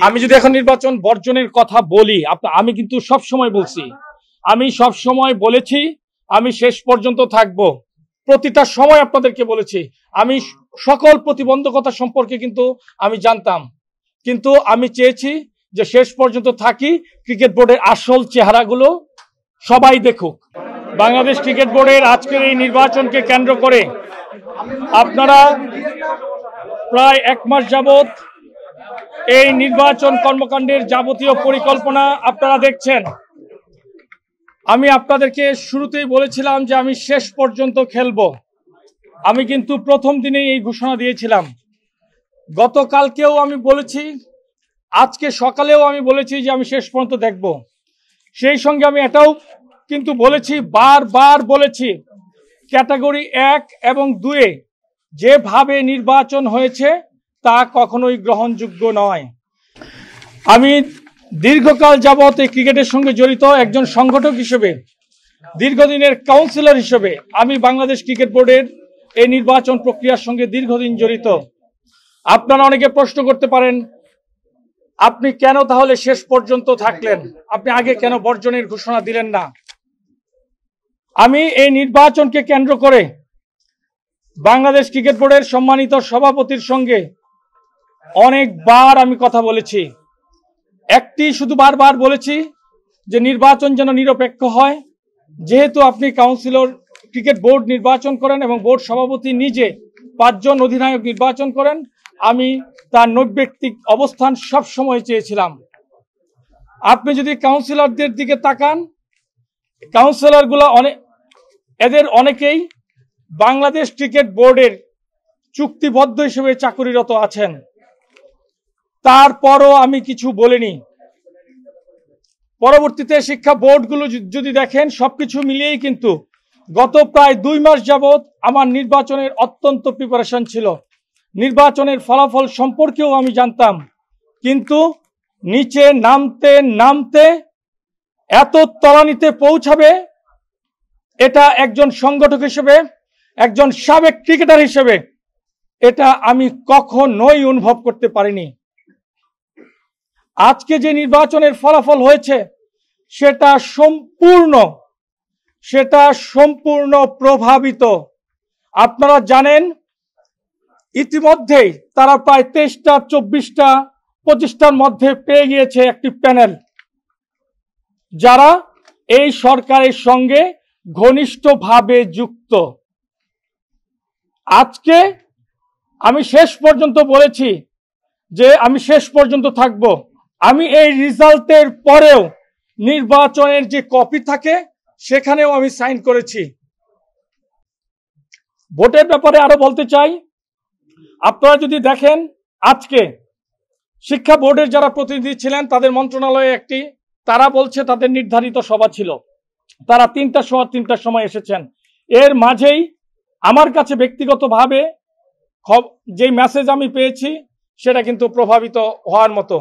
আমি যদি এখন নির্বাচন বর্জনের কথা বলি, আমি কিন্তু সব সময় বলছি, আমি সব সময় বলেছি আমি শেষ পর্যন্ত থাকব। প্রতিটা সময় আপনাদেরকে বলেছি আমি সকল প্রতিবন্ধকতা সম্পর্কে কিন্তু আমি জানতাম, কিন্তু আমি চেয়েছি যে শেষ পর্যন্ত থাকি, ক্রিকেট বোর্ডের আসল চেহারাগুলো সবাই দেখুক। বাংলাদেশ ক্রিকেট বোর্ডের আজকের এই নির্বাচনকে কেন্দ্র করে আপনারা প্রায় 1 মাস যাবত এই নির্বাচন কর্মকাণ্ডের যাবতীয় পরিকল্পনা আপনারা দেখছেন। আমি আপনাদেরকে শুরুতেই বলেছিলাম যে আমি শেষ পর্যন্ত খেলব। আমি কিন্তু প্রথম দিনেই এই ঘোষণা দিয়েছিলাম। গতকালকেও আমি বলেছি, আজকে সকালেও আমি বলেছি যে আমি শেষ পর্যন্ত দেখব। সেই সঙ্গে আমি এটাও কিন্তু বলেছি, বারবার বলেছি, ক্যাটাগরি 1 এবং 2-এ যেভাবে নির্বাচন হয়েছে তা কখনোই গ্রহণযোগ্য নয়। আমি দীর্ঘকাল যাবত এই ক্রিকেটের সঙ্গে জড়িত একজন সংগঠক হিসেবে, দীর্ঘদিনের কাউন্সিলর হিসেবে আমি বাংলাদেশ ক্রিকেট বোর্ডের এই নির্বাচন প্রক্রিয়ার সঙ্গে দীর্ঘদিন জড়িত। আপনারা অনেকে প্রশ্ন করতে পারেন, আপনি কেন তাহলে শেষ পর্যন্ত থাকলেন, আপনি আগে কেন বর্জনের ঘোষণা দিলেন না? আমি এই নির্বাচনকে কেন্দ্র করে বাংলাদেশ ক্রিকেট বোর্ডের সম্মানিত সভাপতির সঙ্গে অনেকবার আমি কথা বলেছি। একটি শুধু বারবার বলেছি যে নির্বাচন যেন নিরপেক্ষ হয়। যেহেতু আপনি কাউন্সিলর ক্রিকেট বোর্ড নির্বাচন করেন এবং বোর্ড সভাপতি নিজে 5 জন অধিনায়ক নির্বাচন করেন, আমি তার নৈর্ব্যক্তিক অবস্থান সব সময় চেয়েছিলাম। আপনি যদি কাউন্সিলরদের দিকে তাকান, কাউন্সিলরগুলো এদের অনেকেই বাংলাদেশ ক্রিকেট বোর্ডের চুক্তিবদ্ধ হিসেবে চাকুরিরত আছেন। তারপরও আমি কিছু বলিনি। পরবর্তীতে শিক্ষা বোর্ডগুলো যদি দেখেন, সবকিছু মিলিয়েই কিন্তু গত প্রায় 2 মাস যাবত আমার নির্বাচনের অত্যন্ত প্রিপারেশন ছিল। নির্বাচনের ফলাফল সম্পর্কেও আমি জানতাম, কিন্তু নিচে নামতে নামতে এত তলানিতে পৌঁছাবে এটা একজন সংগঠক হিসেবে, একজন সাবেক ক্রিকেটার হিসেবে এটা আমি কখনোই অনুভব করতে পারিনি। আজকে যে নির্বাচনের ফলাফল হয়েছে সেটা সম্পূর্ণ প্রভাবিত। আপনারা জানেন ইতিমধ্যেই তারা প্রায় 23টা 24টা 25টার মধ্যে পেয়ে গিয়েছে একটি প্যানেল, যারা এই সরকারের সঙ্গে ঘনিষ্ঠভাবে যুক্ত। আজকে আমি শেষ পর্যন্ত বলেছি যে আমি শেষ পর্যন্ত থাকব। আমি এই রেজাল্টের পরেও নির্বাচনের যে কপি থাকে সেখানেও আমি সাইন করেছি। ভোটের ব্যাপারে আরো বলতে চাই, আপনারা যদি দেখেন আজকে শিক্ষা বোর্ডের যারা প্রতিনিধি ছিলেন তাদের মন্ত্রণালয়ে তারা বলছে তাদের নির্ধারিত সভা ছিল, তারা 3টার সময় এসেছেন। এর মাঝেই আমার কাছে ব্যক্তিগতভাবে যে মেসেজ আমি পেয়েছি সেটা কিন্তু প্রভাবিত হওয়ার মতো।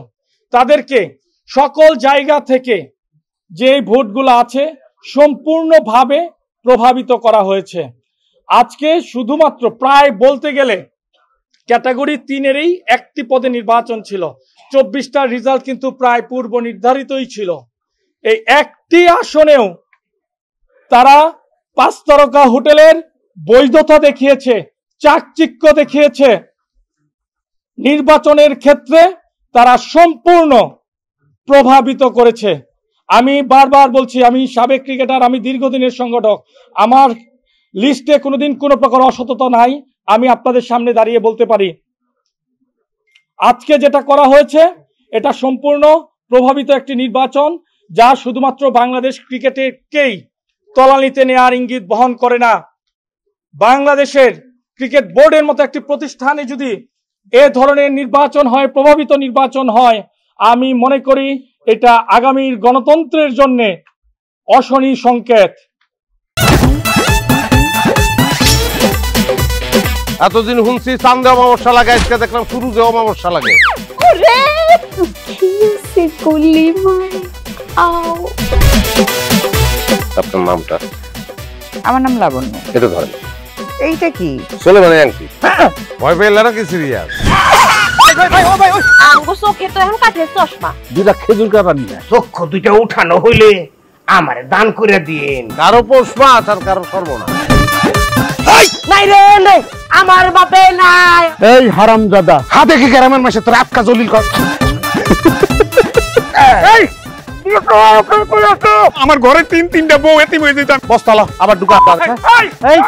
তাদেরকে সকল জায়গা থেকে যে ভোটগুলো আছে সম্পূর্ণভাবে প্রভাবিত করা হয়েছে। আজকে শুধুমাত্র প্রায় বলতে গেলে ক্যাটাগরি 3-এরই একটি পদে নির্বাচন ছিল। 24টা রেজাল্ট কিন্তু প্রায় পূর্ব নির্ধারিতই ছিল। এই একটি আসনেও তারা 5 তারকা হোটেলের বৈধতা দেখিয়েছে, চাকচিক্য দেখিয়েছে। নির্বাচনের ক্ষেত্রে তারা সম্পূর্ণ প্রভাবিত করেছে। আমি বারবার বলছি, আমি সাবেক ক্রিকেটার, আমি দীর্ঘদিনের সংগঠক, আমার লিস্টে কোনোদিন কোনো প্রকার অসততা নাই। আমি আপনাদের সামনে দাঁড়িয়ে বলতে পারি আজকে যেটা করা হয়েছে এটা সম্পূর্ণ প্রভাবিত একটি নির্বাচন, যা শুধুমাত্র বাংলাদেশ ক্রিকেটকেই তলানিতে নেওয়ার ইঙ্গিত বহন করে না। বাংলাদেশের ক্রিকেট বোর্ডের মতো একটি প্রতিষ্ঠানে যদি এ ধরনের নির্বাচন হয়, প্রভাবিত নির্বাচন হয়, আমি মনে করি এটা আগামীর গণতন্ত্রের জন্য অশনি সংকেত। এতদিন শুনছি চান্দে অমাবস্যা লাগে, আজকে দেখলাম সূর্যে অমাবস্যা লাগে। আপনার নামটা? আমার নাম লাবণ্য। এটা ধরেন। এইটা কি? চলে মানে আংটি। ভয় পেলে নাকি সিরিয়াস? আঙ্গু চোখে তো এখন কাঠের চশমা। দুইটা খেজুর কাটা নিয়ে চক্ষু দুইটা উঠানো হইলে আমারে দান করে দিন। কারো পোষ মাছ আর কারো সর্বনাশ। নাই রে নাই, আমার বাপে নাই। এই হারামজাদা হাতে কি গ্রামের মাসে তোর আটকা জলিল কর। আমার ঘরে তিনটা বউ এতিম হয়ে যেতাম। বস্তালা আবার ঢুকা। এই